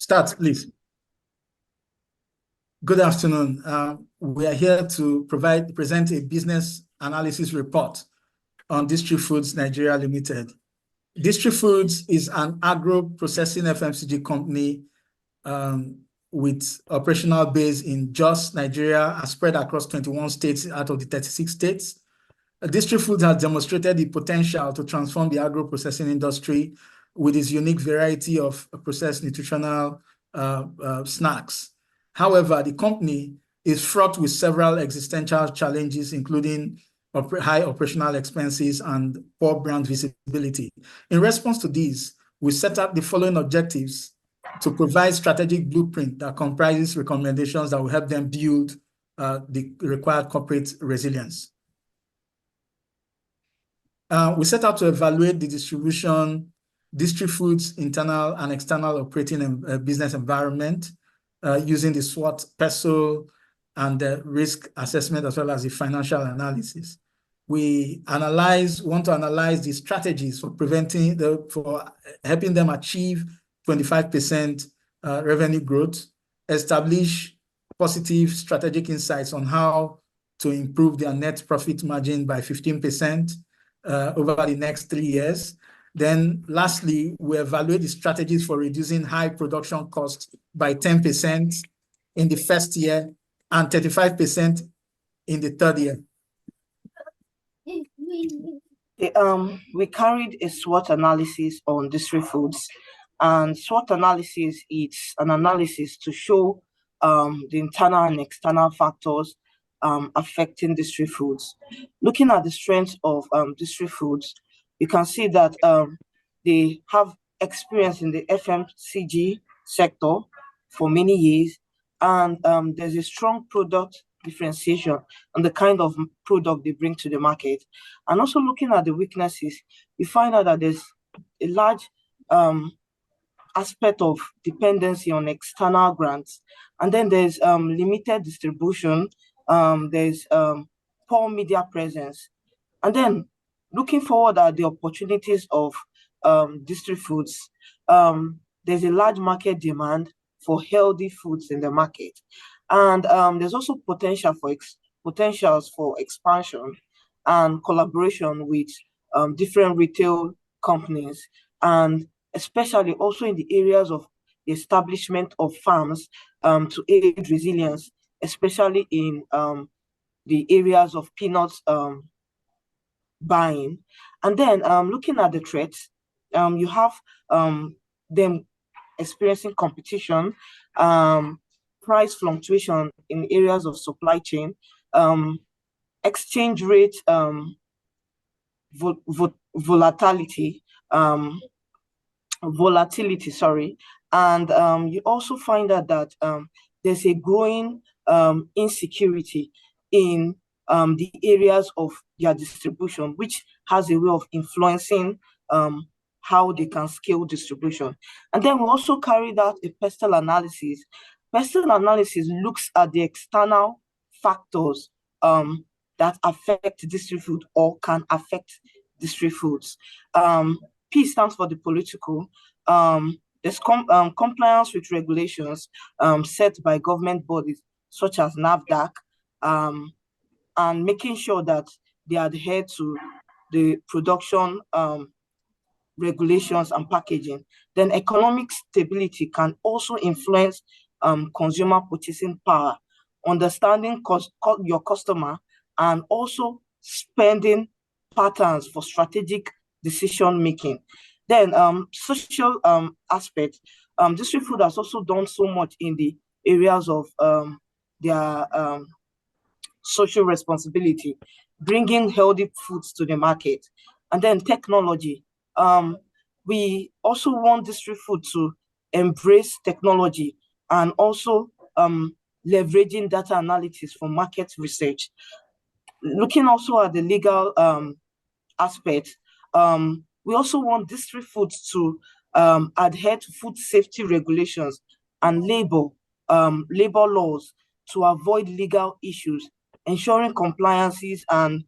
Start, please. Good afternoon. We are here to present a business analysis report on District Foods Nigeria Limited. District Foods is an agro-processing FMCG company with operational base in Jos, Nigeria, and spread across 21 states out of the 36 states. District Foods has demonstrated the potential to transform the agro-processing industry with its unique variety of processed nutritional snacks. However, the company is fraught with several existential challenges, including high operational expenses and poor brand visibility. In response to these, we set up the following objectives to provide strategic blueprint that comprises recommendations that will help them build the required corporate resilience. We set out to evaluate the distribution, District Foods' internal and external operating and business environment using the SWOT, PESO, and the risk assessment, as well as the financial analysis. We want to analyze the strategies for helping them achieve 25% revenue growth, establish positive strategic insights on how to improve their net profit margin by 15% over the next 3 years. Then lastly, we evaluate the strategies for reducing high production costs by 10% in the first year and 35% in the third year. We carried a SWOT analysis on District Foods, and SWOT analysis is an analysis to show the internal and external factors affecting District Foods. Looking at the strengths of District Foods, you can see that they have experience in the FMCG sector for many years, and there's a strong product differentiation and the kind of product they bring to the market. And also looking at the weaknesses, you find out that there's a large aspect of dependency on external grants, and then there's limited distribution, there's poor media presence. And then looking forward at the opportunities of District Foods, there's a large market demand for healthy foods in the market, and there's also potentials for expansion and collaboration with different retail companies, and especially also in the areas of the establishment of farms to aid resilience, especially in the areas of peanuts buying. And then looking at the threats, you have them experiencing competition, price fluctuation in areas of supply chain, exchange rate volatility, sorry. And you also find out that there's a growing insecurity in the areas of their distribution, which has a way of influencing how they can scale distribution. And then we also carried out a pestle analysis. Pestle analysis looks at the external factors that affect District Food or can affect District Foods. P stands for the political. There's compliance with regulations set by government bodies such as NAFDAC, and making sure that they adhere to the production regulations and packaging. Then economic stability can also influence consumer purchasing power, understanding your customer, and also spending patterns for strategic decision making. Then social aspect, District Food has also done so much in the areas of their social responsibility, bringing healthy foods to the market. And then technology, we also want District Food to embrace technology and also leveraging data analytics for market research. Looking also at the legal aspect, we also want District Foods to adhere to food safety regulations and labor laws to avoid legal issues, ensuring compliances and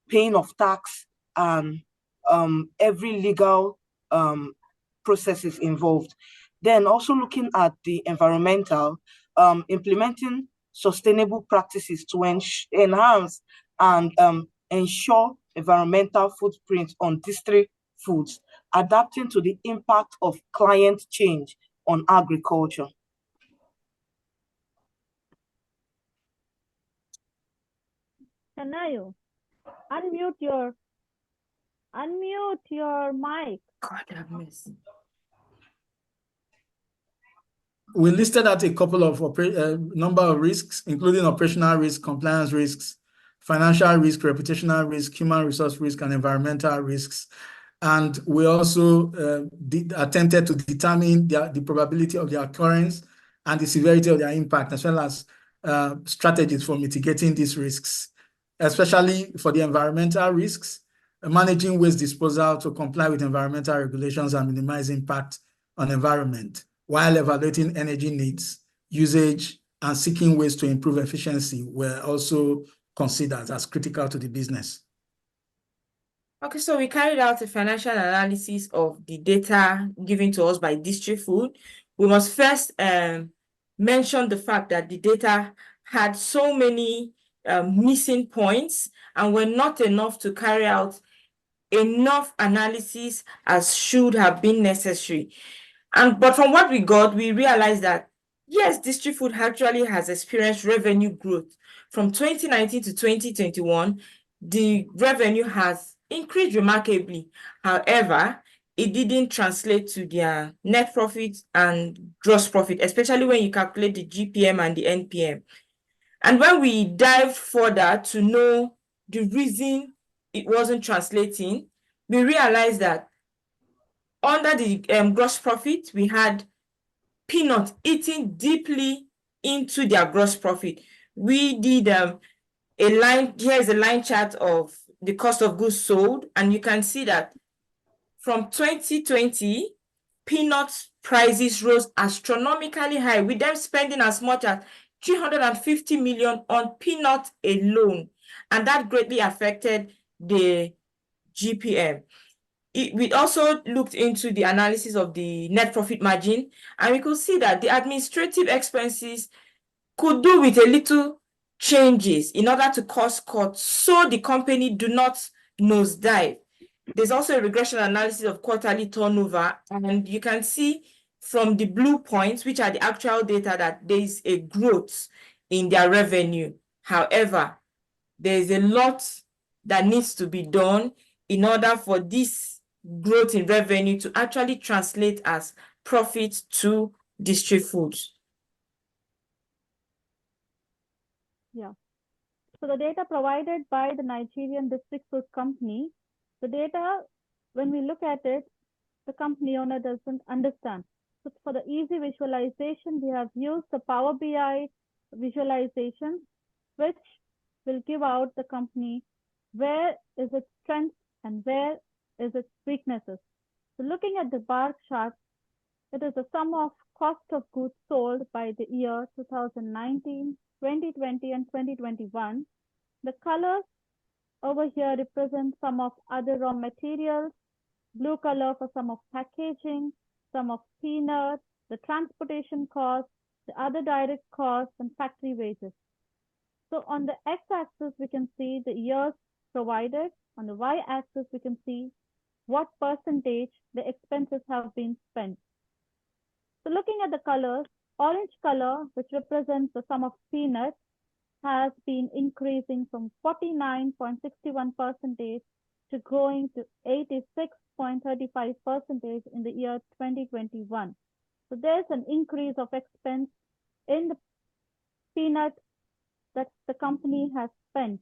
paying of tax and every legal processes involved. Then also looking at the environmental, implementing sustainable practices to enhance and ensure environmental footprint on district foods, adapting to the impact of climate change on agriculture. Kanayo, unmute your mic. God have mercy. We listed out a couple of number of risks, including operational risk, compliance risks, financial risk, reputational risk, human resource risk, and environmental risks. And we also attempted to determine the probability of their occurrence and the severity of their impact, as well as strategies for mitigating these risks, especially for the environmental risks, managing waste disposal to comply with environmental regulations and minimize impact on environment, while evaluating energy needs, usage, and seeking ways to improve efficiency were also considered as critical to the business. Okay, so we carried out a financial analysis of the data given to us by District Food. We must first mention the fact that the data had so many missing points and were not enough to carry out enough analysis as should have been necessary. But from what we got, we realized that yes, District Food actually has experienced revenue growth. From 2019 to 2021, the revenue has increased remarkably. However, it didn't translate to their net profit and gross profit, especially when you calculate the GPM and the NPM. And when we dive further to know the reason it wasn't translating, we realized that under the gross profit, we had peanuts eating deeply into their gross profit. We did here's a line chart of the cost of goods sold, and you can see that from 2020, peanut prices rose astronomically high, with them spending as much as 350 million on peanuts alone, and that greatly affected the GPM. We also looked into the analysis of the net profit margin, and we could see that the administrative expenses could do with a little changes in order to cost cut so the company do not nosedive. There's also a regression analysis of quarterly turnover, and you can see from the blue points, which are the actual data, that there is a growth in their revenue. However, there is a lot that needs to be done in order for this growth in revenue to actually translate as profit to District Foods. Yeah. So the data provided by the Nigerian District Food Company, the data, when we look at it, the company owner doesn't understand. So for the easy visualization, we have used the Power BI visualization, which will give out the company where is its strength and where is its weaknesses. So looking at the bar chart, it is the sum of cost of goods sold by the year 2019, 2020, and 2021. The colors over here represent some of other raw materials, blue color for some of packaging, some of peanuts, the transportation costs, the other direct costs, and factory wages. So on the x-axis, we can see the years provided. On the y-axis, we can see what percentage the expenses have been spent. So looking at the colors, orange color, which represents the sum of peanuts, has been increasing from 49.61% to growing to 86.35% in the year 2021. So there's an increase of expense in the peanut that the company has spent.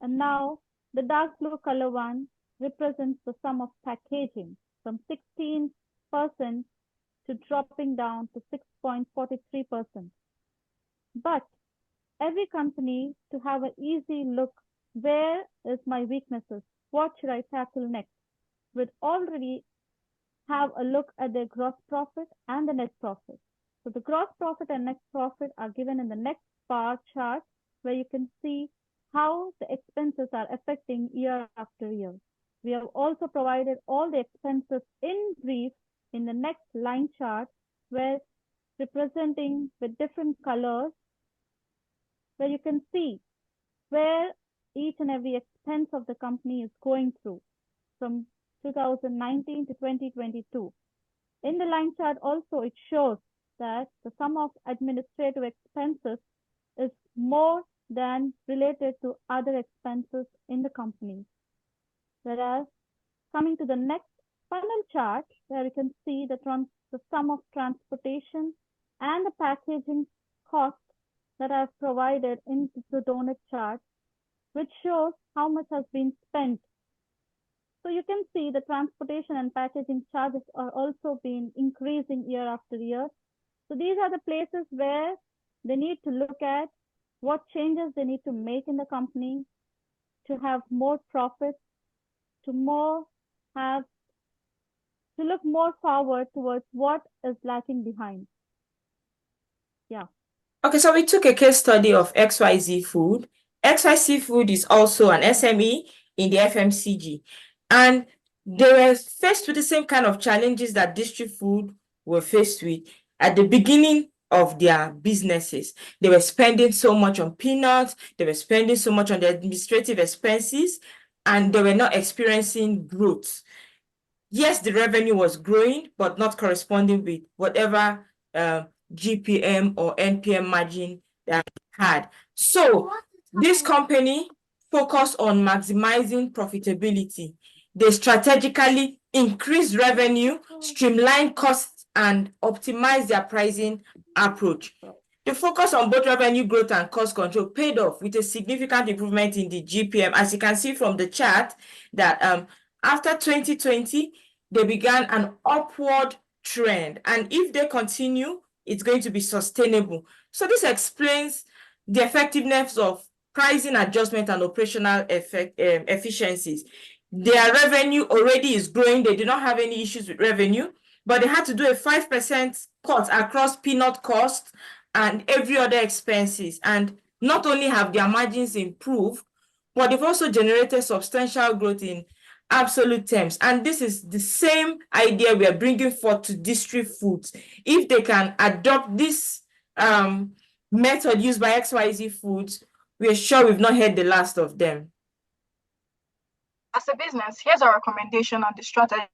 And now the dark blue color one represents the sum of packaging from 16% to dropping down to 6.43%. But every company, to have an easy look, where is my weaknesses? What should I tackle next? Would already have a look at their gross profit and the net profit. So the gross profit and net profit are given in the next bar chart, where you can see how the expenses are affecting year after year. We have also provided all the expenses in brief, in the next line chart, where representing with different colors, where you can see where each and every expense of the company is going through from 2019 to 2022. In the line chart also, it shows that the sum of administrative expenses is more than related to other expenses in the company. Whereas coming to the next funnel chart, where you can see the sum of transportation and the packaging cost that I've provided in the donut chart, which shows how much has been spent. So you can see the transportation and packaging charges are also been increasing year after year. So these are the places where they need to look at what changes they need to make in the company to have more profit, to look more forward towards what is lacking behind. Yeah. Okay, so we took a case study of XYZ Food. XYZ Food is also an SME in the FMCG, and they were faced with the same kind of challenges that District Food were faced with at the beginning of their businesses. They were spending so much on peanuts, they were spending so much on the administrative expenses, and they were not experiencing growth. Yes, the revenue was growing, but not corresponding with whatever GPM or NPM margin that had. So this company focused on maximizing profitability. They strategically increased revenue, streamlined costs, and optimized their pricing approach. The focus on both revenue growth and cost control paid off with a significant improvement in the GPM. As you can see from the chart, that after 2020, they began an upward trend. And if they continue, it's going to be sustainable. So this explains the effectiveness of pricing adjustment and operational efficiencies. Their revenue already is growing. They do not have any issues with revenue, but they had to do a 5% cut across peanut costs and every other expenses. And not only have their margins improved, but they've also generated substantial growth in absolute terms. And this is the same idea we are bringing forth to District Foods. If they can adopt this method used by XYZ Foods, we are sure we've not heard the last of them. As a business, here's our recommendation on the strategies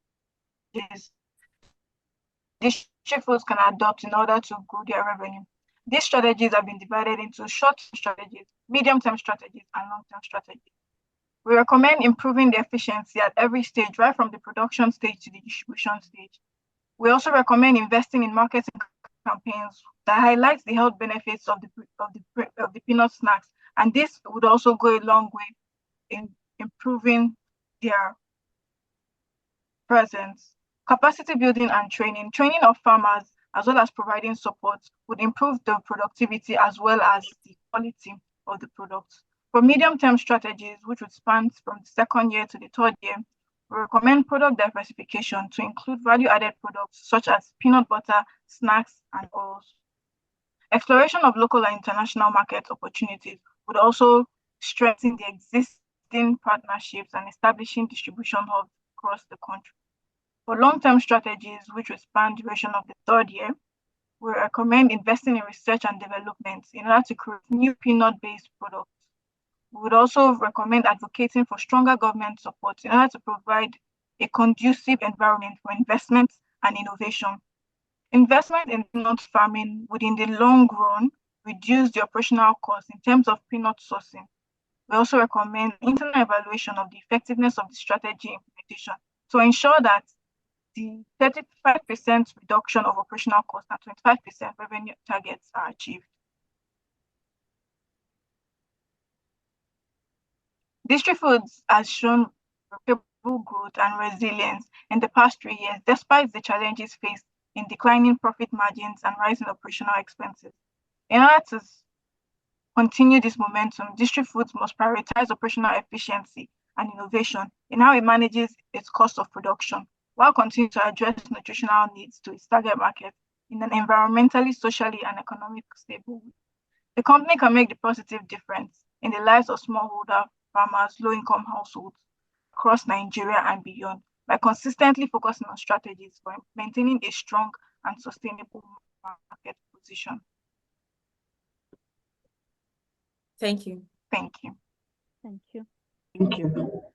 District Foods can adopt in order to grow their revenue. These strategies have been divided into short-term strategies, medium-term strategies, and long-term strategies. We recommend improving the efficiency at every stage, right from the production stage to the distribution stage. We also recommend investing in marketing campaigns that highlight the health benefits of the peanut snacks, and this would also go a long way in improving their presence. Capacity building and training of farmers, as well as providing support, would improve the productivity as well as the quality of the products. For medium-term strategies, which would span from the second year to the third year, we recommend product diversification to include value-added products such as peanut butter, snacks, and oils. Exploration of local and international market opportunities would also strengthen the existing partnerships and establishing distribution hubs across the country. For long-term strategies, which will span duration of the third year, we recommend investing in research and development in order to create new peanut-based products. We would also recommend advocating for stronger government support in order to provide a conducive environment for investment and innovation. Investment in peanut farming would, in the long run, reduce the operational costs in terms of peanut sourcing. We also recommend internal evaluation of the effectiveness of the strategy implementation to ensure that the 35% reduction of operational costs and 25% revenue targets are achieved. District Foods has shown remarkable growth and resilience in the past 3 years, despite the challenges faced in declining profit margins and rising operational expenses. In order to continue this momentum, District Foods must prioritize operational efficiency and innovation in how it manages its cost of production, while continuing to address nutritional needs to its target market in an environmentally, socially, and economically stable way. The company can make the positive difference in the lives of smallholder farmers, low-income households across Nigeria and beyond by consistently focusing on strategies for maintaining a strong and sustainable market position. Thank you. Thank you. Thank you. Thank you.